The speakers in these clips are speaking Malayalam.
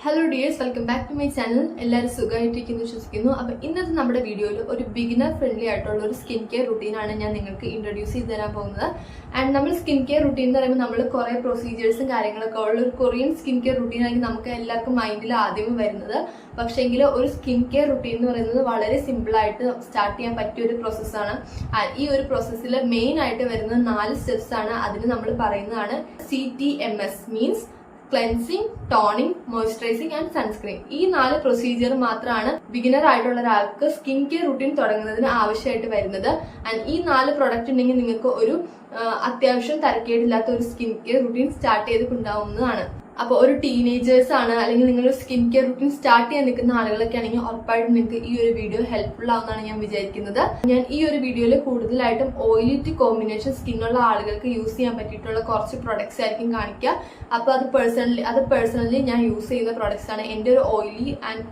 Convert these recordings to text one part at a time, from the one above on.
Hello dears, welcome back to my channel. എല്ലാവരും സുഖമായിട്ടിരിക്കുന്നു വിശ്വസിക്കുന്നു. അപ്പോൾ ഇന്നത്തെ നമ്മുടെ വീഡിയോയിൽ ഒരു ബിഗിനർ ഫ്രണ്ട്ലി ആയിട്ടുള്ള ഒരു സ്കിൻ കെയർ റുട്ടീനാണ് ഞാൻ നിങ്ങൾക്ക് ഇൻട്രൊഡ്യൂസ് ചെയ്ത് തരാൻ പോകുന്നത്. ആൻഡ് നമ്മൾ സ്കിൻ കെയർ റുട്ടീൻ എന്ന് പറയുമ്പോൾ നമ്മൾ കുറേ പ്രൊസീജിയേഴ്സും കാര്യങ്ങളൊക്കെ ഉള്ള ഒരു കൊറിയൻ സ്കിൻ കെയർ റുട്ടീൻ ആണെങ്കിൽ നമുക്ക് എല്ലാവർക്കും മൈൻഡിൽ ആദ്യമേ വരുന്നത്. പക്ഷേങ്കിൽ ഒരു സ്കിൻ കെയർ റുട്ടീൻ എന്ന് പറയുന്നത് വളരെ സിമ്പിളായിട്ട് സ്റ്റാർട്ട് ചെയ്യാൻ പറ്റിയ ഒരു പ്രോസസ്സാണ്. ഈ ഒരു പ്രോസസ്സിൽ മെയിൻ ആയിട്ട് വരുന്നത് 4 സ്റ്റെപ്സ് ആണ്. അതിന് നമ്മൾ പറയുന്നതാണ് CTMS, means cleansing, toning, moisturising and sunscreen. ഈ 4 പ്രൊസീജിയർ മാത്രമാണ് ബിഗിനർ ആയിട്ടുള്ള ഒരാൾക്ക് സ്കിൻ കെയർ റുട്ടീൻ തുടങ്ങുന്നതിന് ആവശ്യമായിട്ട് വരുന്നത്. ആൻഡ് ഈ 4 പ്രൊഡക്റ്റ് ഉണ്ടെങ്കിൽ നിങ്ങൾക്ക് ഒരു അത്യാവശ്യം തരക്കേടില്ലാത്ത ഒരു സ്കിൻ കെയർ റുട്ടീൻ സ്റ്റാർട്ട് ചെയ്തിട്ടുണ്ടാവുന്നതാണ്. അപ്പോൾ ഒരു ടീനേജേഴ്സ് ആണ്, അല്ലെങ്കിൽ നിങ്ങൾ സ്കിൻ കെയർ റുട്ടീൻ സ്റ്റാർട്ട് ചെയ്യാൻ നിൽക്കുന്ന ആളുകളൊക്കെ ആണെങ്കിൽ ഉറപ്പായിട്ടും നിങ്ങൾക്ക് ഈ ഒരു വീഡിയോ ഹെൽപ്ഫുൾ ആവുന്നതാണ് ഞാൻ വിചാരിക്കുന്നത്. ഞാൻ ഈ ഒരു വീഡിയോയിൽ കൂടുതലായിട്ടും ഓയിലി ടു കോമ്പിനേഷൻ സ്കിന്നുള്ള ആളുകൾക്ക് യൂസ് ചെയ്യാൻ പറ്റിയിട്ടുള്ള കുറച്ച് പ്രൊഡക്ട്സ് ആയിരിക്കും കാണിക്കുക. അപ്പോൾ അത് പേഴ്സണലി ഞാൻ യൂസ് ചെയ്യുന്ന പ്രൊഡക്ട്സ് ആണ്. എൻ്റെ ഒരു oily and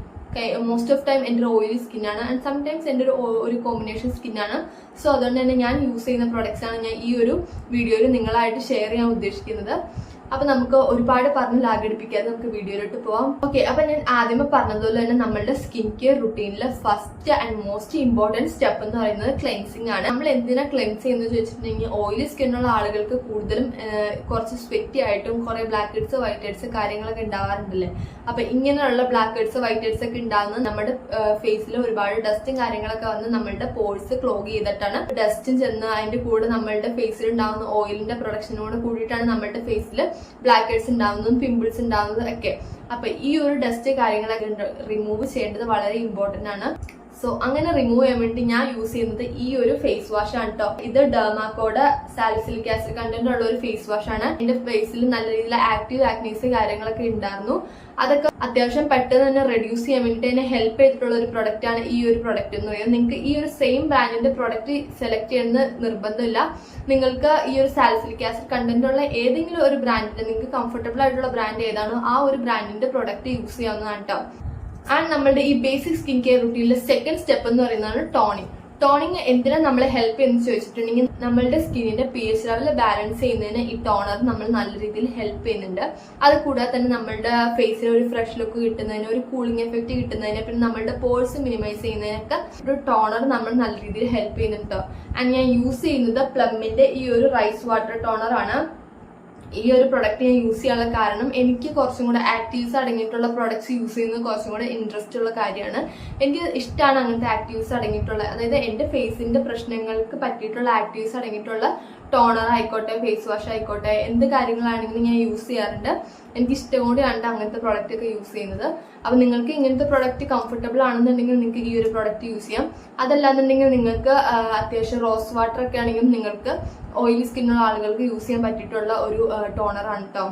most of time എൻ്റെ ഒരു ഓയിലി സ്കിന്നാണ്, ആൻഡ് സംടൈംസ് എൻ്റെ ഒരു കോമ്പിനേഷൻ സ്കിന്നാണ്. സോ അതുകൊണ്ട് തന്നെ ഞാൻ യൂസ് ചെയ്യുന്ന പ്രൊഡക്ട്സ് ആണ് ഞാൻ ഈ ഒരു വീഡിയോയിൽ നിങ്ങളായിട്ട് ഷെയർ ചെയ്യാൻ ഉദ്ദേശിക്കുന്നത്. അപ്പൊ നമുക്ക് ഒരുപാട് പറഞ്ഞ് ലാഗടിപ്പിക്കാതെ നമുക്ക് വീഡിയോയിലോട്ട് പോവാം. ഓക്കെ, അപ്പൊ ഞാൻ ആദ്യമേ പറഞ്ഞതുപോലെ തന്നെ നമ്മളുടെ സ്കിൻ കെയർ റുട്ടീനിലെ first and most important step എന്ന് പറയുന്നത് ക്ലെൻസിങ് ആണ്. നമ്മൾ എന്തിനാ ക്ലെൻസ് ചെയ്യുന്നത് ചോദിച്ചിട്ടുണ്ടെങ്കിൽ ഓയിലി സ്കിന്നുള്ള ആളുകൾക്ക് കൂടുതലും കുറച്ച് സ്വെറ്റി ആയിട്ടും കുറെ ബ്ലാക്ക് ഹെഡ്സ്, വൈറ്റ് ഹെഡ്സ് കാര്യങ്ങളൊക്കെ ഉണ്ടാവാറുണ്ടല്ലേ. അപ്പൊ ഇങ്ങനെയുള്ള ബ്ലാക്ക് ഹെഡ്സ്, വൈറ്റ് ഹെഡ്സ് ഒക്കെ ഉണ്ടാകുന്നത് നമ്മുടെ ഫേസിൽ ഒരുപാട് ഡസ്റ്റും കാര്യങ്ങളൊക്കെ വന്ന് നമ്മളുടെ പോഴ്സ് ക്ലോഗ് ചെയ്തിട്ടാണ്. ഡസ്റ്റും ചെന്ന് അതിന്റെ കൂടെ നമ്മളുടെ ഫേസിൽ ഉണ്ടാകുന്ന ഓയിലിന്റെ പ്രൊഡക്ഷനോട് കൂടിയിട്ടാണ് നമ്മളുടെ ഫേസിൽ ബ്ലാക്ക് ഹെഡ്സ് ഉണ്ടാവുന്നതും പിമ്പിൾസ് ഉണ്ടാവുന്നതും ഒക്കെ. അപ്പൊ ഈ ഒരു ഡസ്റ്റ് കാര്യങ്ങളൊക്കെ റിമൂവ് ചെയ്യേണ്ടത് വളരെ ഇമ്പോർട്ടന്റ് ആണ്. സോ അങ്ങനെ റിമൂവ് ചെയ്യാൻ വേണ്ടി ഞാൻ യൂസ് ചെയ്യുന്നത് ഈ ഒരു ഫേസ് വാഷ് ആണ് കേട്ടോ. ഇത് ഡെർമാക്കോയുടെ സാലിസിലിക് ആസിഡ് കണ്ടന്റ് ഉള്ള ഒരു ഫേസ് വാഷ് ആണ്. എന്റെ ഫേസിൽ നല്ല രീതിയിൽ ആക്റ്റീവ് ആക്നീസ് കാര്യങ്ങളൊക്കെ ഉണ്ടായിരുന്നു. അതൊക്കെ അത്യാവശ്യം പെട്ടെന്ന് തന്നെ റെഡ്യൂസ് ചെയ്യാൻ വേണ്ടിയിട്ട് എന്നെ ഹെൽപ്പ് ചെയ്തിട്ടുള്ള ഒരു പ്രൊഡക്റ്റ് ആണ് ഈ ഒരു പ്രൊഡക്റ്റ് എന്ന് പറയുന്നത്. നിങ്ങൾക്ക് ഈ ഒരു സെയിം ബ്രാൻഡിന്റെ പ്രൊഡക്റ്റ് സെലക്ട് ചെയ്യുന്ന നിർബന്ധമില്ല. നിങ്ങൾക്ക് ഈ ഒരു സാലിസിലിക് ആസിഡ് കണ്ടന്റ് ഉള്ള ഏതെങ്കിലും ഒരു ബ്രാൻഡിന്റെ നിങ്ങൾക്ക് കംഫർട്ടബിൾ ആയിട്ടുള്ള ബ്രാൻഡ് ഏതാണോ ആ ഒരു ബ്രാൻഡിന്റെ പ്രൊഡക്റ്റ് യൂസ് ചെയ്യാവുന്നതാണ് കേട്ടോ. ആൻഡ് നമ്മളുടെ ഈ ബേസിക് സ്കിൻ കെയർ റുട്ടീനിലെ സെക്കൻഡ് സ്റ്റെപ്പ് എന്ന് പറയുന്നതാണ് ടോണിങ്. ടോണിങ് എന്തിനാ നമ്മളെ ഹെൽപ്പ് ചെയ്യുന്നത് ചോദിച്ചിട്ടുണ്ടെങ്കിൽ നമ്മളുടെ സ്കിന്നിന്റെ pH ലെവൽ ബാലൻസ് ചെയ്യുന്നതിന് ഈ ടോണർ നമ്മൾ നല്ല രീതിയിൽ ഹെൽപ്പ് ചെയ്യുന്നുണ്ട്. അത് കൂടാതെ തന്നെ നമ്മളുടെ ഫേസിൽ ഒരു ഫ്രഷ് ലുക്ക് കിട്ടുന്നതിന്, ഒരു കൂളിംഗ് എഫക്ട് കിട്ടുന്നതിന്, പിന്നെ നമ്മളുടെ പോഴ്സ് മിനിമൈസ് ചെയ്യുന്നതിനൊക്കെ ഒരു ടോണർ നമ്മൾ നല്ല രീതിയിൽ ഹെൽപ്പ് ചെയ്യുന്നുണ്ട്. ആൻഡ് ഞാൻ യൂസ് ചെയ്യുന്നത് പ്ലമ്മിന്റെ ഈ ഒരു റൈസ് വാട്ടർ ടോണർ ആണ്. ഈ ഒരു പ്രൊഡക്റ്റ് ഞാൻ യൂസ് ചെയ്യാനുള്ള കാരണം എനിക്ക് കുറച്ചും കൂടെ ആക്റ്റീവ്സ് അടങ്ങിയിട്ടുള്ള പ്രൊഡക്ട്സ് യൂസ് ചെയ്യുന്നത് കുറച്ചും കൂടെ ഇൻട്രസ്റ്റ് ഉള്ള കാര്യമാണ്. എനിക്ക് ഇഷ്ടമാണ് അങ്ങനത്തെ ആക്റ്റീവ്സ് അടങ്ങിയിട്ടുള്ള, അതായത് എൻ്റെ ഫേസിന്റെ പ്രശ്നങ്ങൾക്ക് പറ്റിയിട്ടുള്ള ആക്റ്റീവ്സ് അടങ്ങിയിട്ടുള്ള ടോണർ ആയിക്കോട്ടെ, ഫേസ് വാഷ് ആയിക്കോട്ടെ, എന്ത് കാര്യങ്ങളാണെങ്കിലും ഞാൻ യൂസ് ചെയ്യാറുണ്ട്. എനിക്ക് ഇഷ്ടം കൂടിയാണ് അങ്ങനത്തെ പ്രൊഡക്റ്റ് ഒക്കെ യൂസ് ചെയ്യുന്നത്. അപ്പൊ നിങ്ങൾക്ക് ഇങ്ങനത്തെ പ്രൊഡക്റ്റ് കംഫർട്ടബിൾ ആണെന്നുണ്ടെങ്കിൽ നിങ്ങൾക്ക് ഈ ഒരു പ്രൊഡക്റ്റ് യൂസ് ചെയ്യാം. അതല്ലാന്നുണ്ടെങ്കിൽ നിങ്ങൾക്ക് അത്യാവശ്യം റോസ് വാട്ടർ ഒക്കെ ആണെങ്കിലും നിങ്ങൾക്ക് ഓയിലി സ്കിന്നുള്ള ആളുകൾക്ക് യൂസ് ചെയ്യാൻ പറ്റിയിട്ടുള്ള ഒരു ടോണർ ആണ് കേട്ടോ.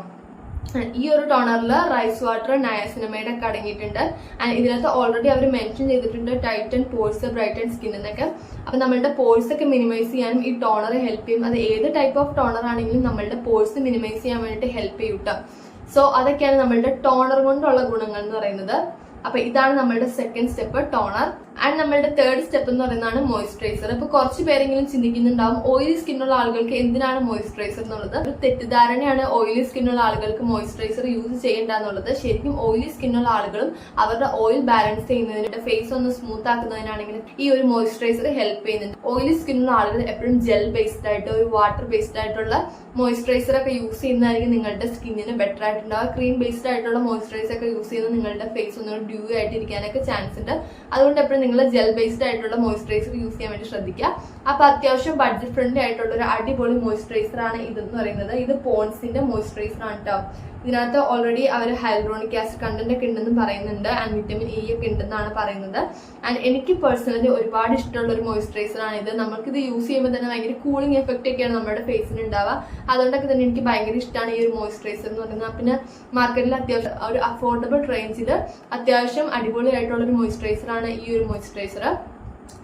ഈ ഒരു ടോണറിൽ റൈസ് വാട്ടർ, നയാസിനമൈഡ് ഒക്കെ അടങ്ങിയിട്ടുണ്ട്. ആൻഡ് ഇതിനകത്ത് ഓൾറെഡി അവർ മെൻഷൻ ചെയ്തിട്ടുണ്ട് ടൈറ്റൻ പോഴ്സ്, ബ്രൈറ്റൻ സ്കിൻ എന്നൊക്കെ. അപ്പൊ നമ്മളുടെ പോഴ്സ് ഒക്കെ മിനിമൈസ് ചെയ്യാനും ഈ ടോണർ ഹെൽപ്പ് ചെയ്യും. അത് ഏത് ടൈപ്പ് ഓഫ് ടോണർ ആണെങ്കിലും നമ്മളുടെ പോഴ്സ് മിനിമൈസ് ചെയ്യാൻ വേണ്ടിയിട്ട് ഹെൽപ്പ് ചെയ്യും കേട്ടോ. സോ അതൊക്കെയാണ് നമ്മളുടെ ടോണർ കൊണ്ടുള്ള ഗുണങ്ങൾ എന്ന് പറയുന്നത്. അപ്പൊ ഇതാണ് നമ്മളുടെ സെക്കൻഡ് സ്റ്റെപ്പ്, ടോണർ. ആൻഡ് നമ്മളുടെ തേർഡ് സ്റ്റെപ്പ് എന്ന് പറയുന്നതാണ് മോയ്സ്ചറൈസർ. ഇപ്പൊ കുറച്ച് പേരെങ്കിലും ചിന്തിക്കുന്നുണ്ടാവും ഓയിലി സ്കിന്നുള്ള ആളുകൾക്ക് എന്തിനാണ് മോയ്സ്ചറൈസർ എന്നുള്ളത്. ഒരു തെറ്റിദ്ധാരണയാണ് ഓയിലി സ്കിന്നുള്ള ആളുകൾക്ക് മോയ്സ്ചറൈസർ യൂസ് ചെയ്യേണ്ടെന്നുള്ളത്. ശരിക്കും ഓയിലി സ്കിന്നുള്ള ആളുകളും അവരുടെ ഓയിൽ ബാലൻസ് ചെയ്യുന്നതിന്, ഫേസ് ഒന്ന് സ്മൂത്ത് ആക്കുന്നതിനാണെങ്കിൽ ഈ ഒരു മോയ്സ്ചറൈസർ ഹെൽപ്പ് ചെയ്യുന്നുണ്ട്. ഓയിലി സ്കിന്നുള്ള ആളുകൾ എപ്പോഴും ജെൽ ബേസ്ഡ് ആയിട്ട്, ഒരു വാട്ടർ ബേസ്ഡ് ആയിട്ടുള്ള മോയ്സ്ചറൈസർ ഒക്കെ യൂസ് ചെയ്യുന്നതായിരിക്കും നിങ്ങളുടെ സ്കിന്നിന് ബെറ്റർ ആയിട്ടുണ്ടാവുക. ക്രീം ബേസ്ഡ് ആയിട്ടുള്ള മോയ്സ്ചറൈസർ ഒക്കെ യൂസ് ചെയ്യുന്നത് നിങ്ങളുടെ ഫേസ് ഒന്നുകൂടി ഡ്യൂ ആയിട്ട് ഇരിക്കാനൊക്കെ ചാൻസ് ഉണ്ട്. അതുകൊണ്ട് എപ്പോഴും നിങ്ങൾ ജെൽ ബേസ്ഡ് ആയിട്ടുള്ള മോയ്സ്ചറൈസർ യൂസ് ചെയ്യാൻ വേണ്ടി ശ്രദ്ധിക്കുക. അപ്പൊ അത്യാവശ്യം ബഡ്ജറ്റ് ഫ്രണ്ട്ലി ആയിട്ടുള്ള ഒരു അടിപൊളി മോയ്സ്ചറൈസർ ആണ് ഇതെന്ന് പറയുന്നത്. ഇത് പോൺസിന്റെ മോയ്സ്ചറൈസർ ആണ് കേട്ടോ. ഇതിനകത്ത് ഓൾറെഡി അവർ ഹൈലൂറോണിക് ആസിഡ് കണ്ടന്റ് ഒക്കെ ഉണ്ടെന്ന് പറയുന്നുണ്ട്. ആൻഡ് വിറ്റമിൻ ഇ ഒക്കെ ഉണ്ടെന്നാണ് പറയുന്നത്. ആൻഡ് എനിക്ക് പേഴ്സണലി ഒരുപാട് ഇഷ്ടമുള്ള ഒരു മോയ്സ്ചറൈസർ ആണ് ഇത്. നമുക്കിത് യൂസ് ചെയ്യുമ്പോൾ തന്നെ ഭയങ്കര കൂളിംഗ് എഫക്റ്റ് ഒക്കെയാണ് നമ്മുടെ ഫേസിന് ഉണ്ടാവുക. അതുകൊണ്ടൊക്കെ തന്നെ എനിക്ക് ഭയങ്കര ഇഷ്ടമാണ് ഈ ഒരു മോയ്സ്ചറൈസർ എന്ന് പറയുന്നത്. പിന്നെ മാർക്കറ്റിൽ അത്യാവശ്യം ഒരു അഫോർഡബിൾ റേഞ്ചിൽ അത്യാവശ്യം അടിപൊളിയായിട്ടുള്ള ഒരു മോയ്സ്ചറൈസർ ആണ് ഈ ഒരു മോയ്സ്ചറൈസർ.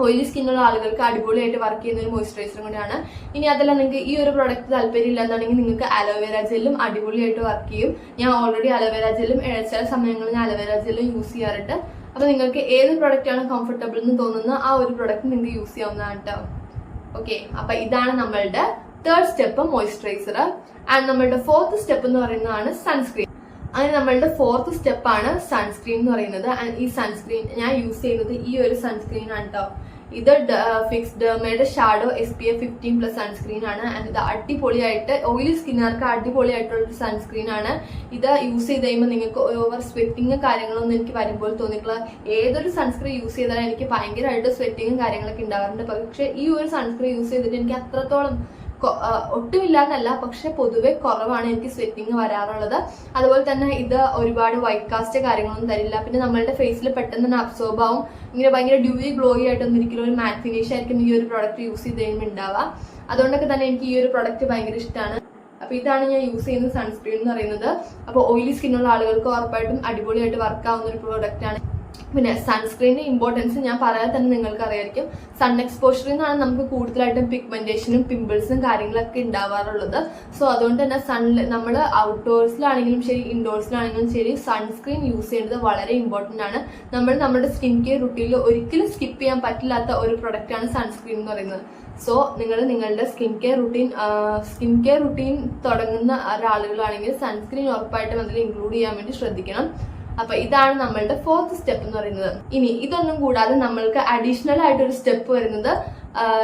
ഓയിലി സ്കിന്നുള്ള ആളുകൾക്ക് അടിപൊളിയായിട്ട് വർക്ക് ചെയ്യുന്ന ഒരു മോയ്സ്ചറൈസറും കൂടിയാണ്. ഇനി അതല്ല നിങ്ങൾക്ക് ഈ ഒരു പ്രൊഡക്റ്റ് താല്പര്യം ഇല്ലാന്നുണ്ടെങ്കിൽ നിങ്ങൾക്ക് അലോവേര ജെല്ലും അടിപൊളിയായിട്ട് വർക്ക് ചെയ്യും. ഞാൻ ഓൾറെഡി അലോവേര ജെല്ലും ചില സമയങ്ങളിൽ ഞാൻ അലോവേര ജെല്ലും യൂസ് ചെയ്യാറുണ്ട്. അപ്പൊ നിങ്ങൾക്ക് ഏത് പ്രൊഡക്റ്റ് ആണ് കംഫർട്ടബിൾ എന്ന് തോന്നുന്ന ആ ഒരു പ്രൊഡക്റ്റ് നിങ്ങൾക്ക് യൂസ് ചെയ്യാവുന്നതാണ് കേട്ടോ. ഓക്കെ, അപ്പൊ ഇതാണ് നമ്മളുടെ തേർഡ് സ്റ്റെപ്പ്, മോയ്സ്ചറൈസർ. ആൻഡ് നമ്മളുടെ ഫോർത്ത് സ്റ്റെപ്പ് എന്ന് പറയുന്നതാണ് സൺസ്ക്രീൻ. അങ്ങനെ നമ്മളുടെ 4th സ്റ്റെപ്പാണ് സൺസ്ക്രീൻ എന്ന് പറയുന്നത്. ആൻഡ് ഈ സൺസ്ക്രീൻ ഞാൻ യൂസ് ചെയ്യുന്നത് ഈ ഒരു സൺസ്ക്രീൻ ആണ് കേട്ടോ. ഇത് ഫിക്സ് ഡെർമയുടെ ഷാഡോ SPF 15+ സൺസ്ക്രീൻ ആണ്. ആൻഡ് ഇത് അടിപൊളിയായിട്ട് ഓയിലി സ്കിന്നുകാർക്ക് അടിപൊളിയായിട്ടുള്ള ഒരു സൺസ്ക്രീൻ ആണ്. ഇത് യൂസ് ചെയ്ത് കഴിയുമ്പോൾ നിങ്ങൾക്ക് ഓവർ സ്വെറ്റിങ് കാര്യങ്ങളൊന്നും എനിക്ക് വരുമ്പോൾ തോന്നിയിട്ടുള്ള ഏതൊരു സൺസ്ക്രീൻ യൂസ് ചെയ്താലും എനിക്ക് ഭയങ്കരമായിട്ട് സ്വെറ്റിങ്ങും കാര്യങ്ങളൊക്കെ ഉണ്ടാവാറുണ്ട്. പക്ഷെ ഈ ഒരു സൺസ്ക്രീൻ യൂസ് ചെയ്തിട്ട് എനിക്ക് അത്രത്തോളം ഒട്ടുമില്ലാന്നല്ല, പക്ഷെ പൊതുവെ കുറവാണ് എനിക്ക് സ്വെറ്റിങ് വരാറുള്ളത്. അതുപോലെ തന്നെ ഇത് ഒരുപാട് വൈറ്റ് കാസ്റ്റ് കാര്യങ്ങളൊന്നും തരില്ല. പിന്നെ നമ്മളുടെ ഫേസിൽ പെട്ടെന്ന് തന്നെ അബ്സോർബ് ആവും. ഇങ്ങനെ ഭയങ്കര ഡ്യൂയി ഗ്ലോയി ആയിട്ടൊന്നും ഒരിക്കലും ഒരു മാറ്റ് ഫിനിഷ് ആയിരിക്കും ഈ ഒരു പ്രൊഡക്റ്റ് യൂസ് ചെയ്ത് കഴിയുമ്പോൾ ഉണ്ടാവുക. അതുകൊണ്ടൊക്കെ തന്നെ എനിക്ക് ഈ ഒരു പ്രൊഡക്റ്റ് ഭയങ്കര ഇഷ്ടമാണ്. അപ്പൊ ഇതാണ് ഞാൻ യൂസ് ചെയ്യുന്ന സൺസ്ക്രീൻ എന്ന് പറയുന്നത്. അപ്പോൾ ഓയിലി സ്കിന്നുള്ള ആളുകൾക്ക് ഉറപ്പായിട്ടും അടിപൊളിയായിട്ട് വർക്ക് ആവുന്ന ഒരു പ്രോഡക്റ്റ് ആണ്. പിന്നെ സൺസ്ക്രീനിന്റെ ഇമ്പോർട്ടൻസ് ഞാൻ പറയാതെ തന്നെ നിങ്ങൾക്ക് അറിയായിരിക്കും. സൺ എക്സ്പോഷറിൽ നിന്നാണ് നമുക്ക് കൂടുതലായിട്ടും പിഗ്മെന്റേഷനും പിമ്പിൾസും കാര്യങ്ങളൊക്കെ ഉണ്ടാവാറുള്ളത്. സോ അതുകൊണ്ട് തന്നെ നമ്മൾ ഔട്ട്ഡോഴ്സിലാണെങ്കിലും ശരി ഇൻഡോഴ്സിലാണെങ്കിലും ശരി സൺസ്ക്രീൻ യൂസ് ചെയ്യുന്നത് വളരെ ഇമ്പോർട്ടന്റ് ആണ്. നമ്മുടെ സ്കിൻ കെയർ റുട്ടീനിൽ ഒരിക്കലും സ്കിപ്പ് ചെയ്യാൻ പറ്റില്ലാത്ത ഒരു പ്രൊഡക്റ്റ് ആണ് സൺസ്ക്രീൻ എന്ന് പറയുന്നത്. സോ നിങ്ങൾ നിങ്ങളുടെ സ്കിൻ കെയർ റുട്ടീൻ തുടങ്ങുന്ന ഒരാളുകളാണെങ്കിൽ സൺസ്ക്രീൻ ഉറപ്പായിട്ടും അതിൽ ഇൻക്ലൂഡ് ചെയ്യാൻ വേണ്ടി ശ്രദ്ധിക്കണം. അപ്പൊ ഇതാണ് നമ്മളുടെ 4th സ്റ്റെപ്പ് എന്ന് പറയുന്നത്. ഇനി ഇതൊന്നും കൂടാതെ നമ്മൾക്ക് അഡീഷണൽ ആയിട്ടൊരു സ്റ്റെപ്പ് വരുന്നത്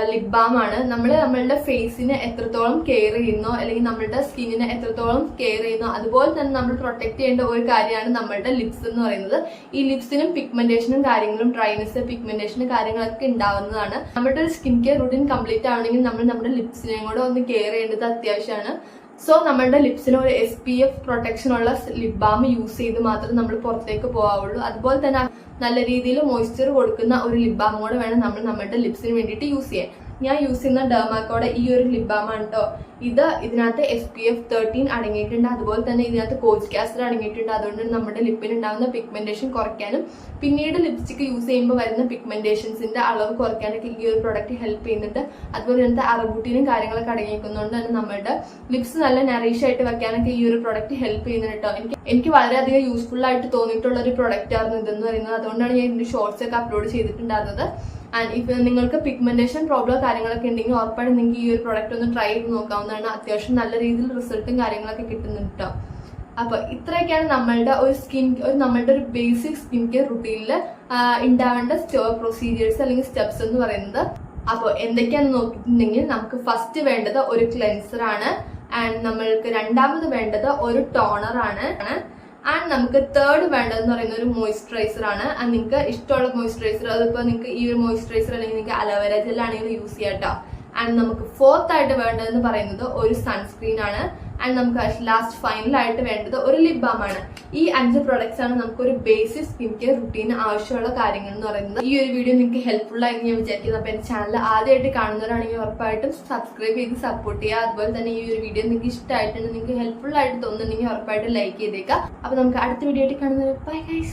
ലിപ് ബാം ആണ്. നമ്മളുടെ ഫേസിനെ എത്രത്തോളം കെയർ ചെയ്യുന്നോ അല്ലെങ്കിൽ നമ്മളുടെ സ്കിന്നിനെ എത്രത്തോളം കെയർ ചെയ്യുന്നോ അതുപോലെ തന്നെ നമ്മൾ പ്രൊട്ടക്ട് ചെയ്യേണ്ട ഒരു കാര്യമാണ് നമ്മളുടെ ലിപ്സ് എന്ന് പറയുന്നത്. ഈ ലിപ്സിനും പിഗ്മെന്റേഷനും കാര്യങ്ങളും ഡ്രൈനെസ് പിഗ്മെന്റേഷനും കാര്യങ്ങളൊക്കെ ഉണ്ടാവുന്നതാണ്. നമ്മുടെ ഒരു സ്കിൻ കെയർ റൂട്ടീൻ കംപ്ലീറ്റ് ആവണമെങ്കിൽ നമ്മൾ നമ്മുടെ ലിപ്സിനെയും കൂടെ ഒന്ന് കെയർ ചെയ്യേണ്ടത് അത്യാവശ്യമാണ്. സോ നമ്മളുടെ ലിപ്സിന് ഒരു SPF പ്രൊട്ടക്ഷൻ ഉള്ള ലിപ് ബാം യൂസ് ചെയ്ത് മാത്രമേ നമ്മൾ പുറത്തേക്ക് പോകാവുള്ളൂ. അതുപോലെ തന്നെ നല്ല രീതിയിൽ മോയ്സ്ചർ കൊടുക്കുന്ന ഒരു ലിപ് ബാം കൂടെ വേണം നമ്മൾ നമ്മുടെ ലിപ്സിന് വേണ്ടിയിട്ട് യൂസ് ചെയ്യാൻ. ഞാൻ യൂസ് ചെയ്യുന്ന ഡെർമാക്കോടെ ഈ ഒരു ലിപ് ബാം ആണ് കേട്ടോ. ഇതിനകത്ത് SPF 13 അടങ്ങിയിട്ടുണ്ട്. അതുപോലെ തന്നെ ഇതിനകത്ത് കോജിക് ആസിഡ് അടങ്ങിയിട്ടുണ്ട്. അതുകൊണ്ട് നമ്മുടെ ലിപ്പിന് ഉണ്ടാകുന്ന പിഗ്മെന്റേഷൻ കുറയ്ക്കാനും പിന്നീട് ലിപ്സ്റ്റിക് യൂസ് ചെയ്യുമ്പോൾ വരുന്ന പിഗ്മെന്റേഷൻസിന്റെ അളവ് കുറയ്ക്കാനൊക്കെ ഈ ഒരു പ്രൊഡക്റ്റ് ഹെൽപ്പ് ചെയ്യുന്നുണ്ട്. അതുപോലെ തന്നെ അറബുട്ടിനും കാര്യങ്ങളൊക്കെ അടങ്ങിയിരിക്കുന്നതുകൊണ്ട് തന്നെ നമ്മുടെ ലിപ്സ് നല്ല നറിഷ് ആയിട്ട് വെക്കാനൊക്കെ ഈ ഒരു പ്രൊഡക്റ്റ് ഹെൽപ്പ് ചെയ്യുന്നുണ്ട് കേട്ടോ. എനിക്ക് വളരെയധികം യൂസ്ഫുൾ ആയിട്ട് തോന്നിയിട്ടുള്ള ഒരു പ്രൊഡക്റ്റ് ആയിരുന്നു ഇതെന്ന് പറയുന്നത്. അതുകൊണ്ടാണ് ഞാൻ ഇതിന്റെ ഷോർട്സ് ഒക്കെ അപ്ലോഡ് ചെയ്തിട്ടുണ്ടായിരുന്നത്. ആൻഡ് ഇപ്പൊ നിങ്ങൾക്ക് പിഗ്മെന്റേഷൻ പ്രോബ്ലം കാര്യങ്ങളൊക്കെ ഉണ്ടെങ്കിൽ ഉറപ്പായിട്ടും നിങ്ങൾക്ക് ഈ ഒരു പ്രൊഡക്റ്റ് ഒന്ന് ട്രൈ ചെയ്ത് നോക്കാവുന്നതാണ്. അത്യാവശ്യം നല്ല രീതിയിൽ റിസൾട്ടും കാര്യങ്ങളൊക്കെ കിട്ടുന്നുണ്ട് കേട്ടോ. അപ്പൊ ഇത്രയൊക്കെയാണ് നമ്മളുടെ ഒരു ബേസിക് സ്കിൻ കെയർ റുട്ടീനിൽ ഉണ്ടാവേണ്ട പ്രൊസീജിയേഴ്സ് അല്ലെങ്കിൽ സ്റ്റെപ്സ് എന്ന് പറയുന്നത്. അപ്പോൾ എന്തൊക്കെയാണെന്ന് നോക്കിയിട്ടുണ്ടെങ്കിൽ നമുക്ക് ഫസ്റ്റ് വേണ്ടത് ഒരു ക്ലെൻസർ ആണ്. ആൻഡ് നമ്മൾക്ക് രണ്ടാമത് വേണ്ടത് ഒരു ടോണർ ആണ്. ആൻഡ് നമുക്ക് തേർഡ് വേണ്ടതെന്ന് പറയുന്ന ഒരു മോയ്സ്ചറൈസർ ആണ്. ആൻഡ് നിങ്ങൾക്ക് ഇഷ്ടമുള്ള മോയ്സ്ചറൈസർ, അതിപ്പോ നിങ്ങൾക്ക് ഈ ഒരു മോയ്സ്ചറൈസർ അല്ലെങ്കിൽ നിങ്ങൾക്ക് അലോവേര ജെൽ ആണെങ്കിൽ യൂസ് ചെയ്യാം കേട്ടോ. ആൻഡ് നമുക്ക് 4th ആയിട്ട് വേണ്ടതെന്ന് പറയുന്നത് ഒരു സൺസ്ക്രീൻ ആണ്. ആൻഡ് നമുക്ക് ലാസ്റ്റ് ഫൈനൽ ആയിട്ട് വേണ്ടത് ഒരു ലിപ് ബാം ആണ്. ഈ 5 പ്രൊഡക്ട്സ് ആണ് നമുക്കൊരു ബേസിക് സ്കിൻ കെയർ റുട്ടീന് ആവശ്യമുള്ള കാര്യങ്ങൾ എന്ന് പറയുന്നത്. ഈ ഒരു വീഡിയോ നിങ്ങൾക്ക് ഹെൽപ്ഫുൾ ആയി ഞാൻ വിചാരിക്കുന്നത്. അപ്പൊ എന്റെ ചാനൽ ആദ്യമായിട്ട് കാണുന്നവരാണെങ്കിൽ ഉറപ്പായിട്ടും സബ്സ്ക്രൈബ് ചെയ്ത് സപ്പോർട്ട് ചെയ്യുക. അതുപോലെ തന്നെ ഈ ഒരു വീഡിയോ നിങ്ങൾക്ക് ഇഷ്ടമായിട്ടുണ്ട്, നിങ്ങൾക്ക് ഹെൽപ്ഫുൾ ആയിട്ട് തോന്നുന്നുണ്ടെങ്കിൽ ഉറപ്പായിട്ടും ലൈക്ക് ചെയ്തേക്കാം. അപ്പൊ നമുക്ക് അടുത്ത വീഡിയോ ആയിട്ട് കാണുന്നത്. Bye guys.